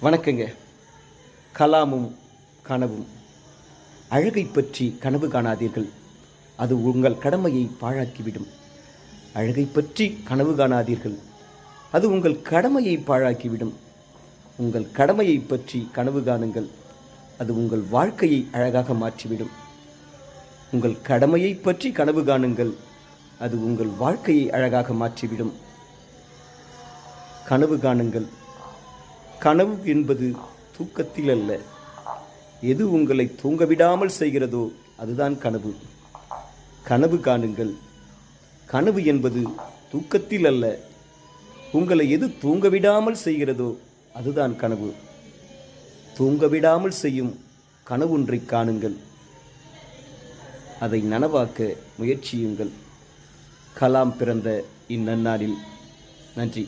வணக்கங்க. கலாமும் கனவும். அழகை பற்றி கனவு காணாதீர்கள், அது உங்கள் கடமையை பாழாக்கிவிடும். அழகை பற்றி கனவு காணாதீர்கள், அது உங்கள் கடமையை பாழாக்கிவிடும். உங்கள் கடமையை பற்றி கனவு காணுங்கள், அது உங்கள் வாழ்க்கையை அழகாக மாற்றிவிடும். உங்கள் கடமையை பற்றி கனவு காணுங்கள், அது உங்கள் வாழ்க்கையை அழகாக மாற்றிவிடும். கனவு காணுங்கள். கனவு என்பது தூக்கத்தில் அல்ல, எது உங்களை தூங்கவிடாமல் செய்கிறதோ அதுதான் கனவு. கனவு காணுங்கள். கனவு என்பது தூக்கத்தில் அல்ல, உங்களை எது தூங்கவிடாமல் செய்கிறதோ அதுதான் கனவு. தூங்கவிடாமல் செய்யும் கனவொன்றை காணுங்கள், அதை நனவாக்க முயற்சியுங்கள். கலாம் பிறந்த இந்நன்னாளில் நன்றி.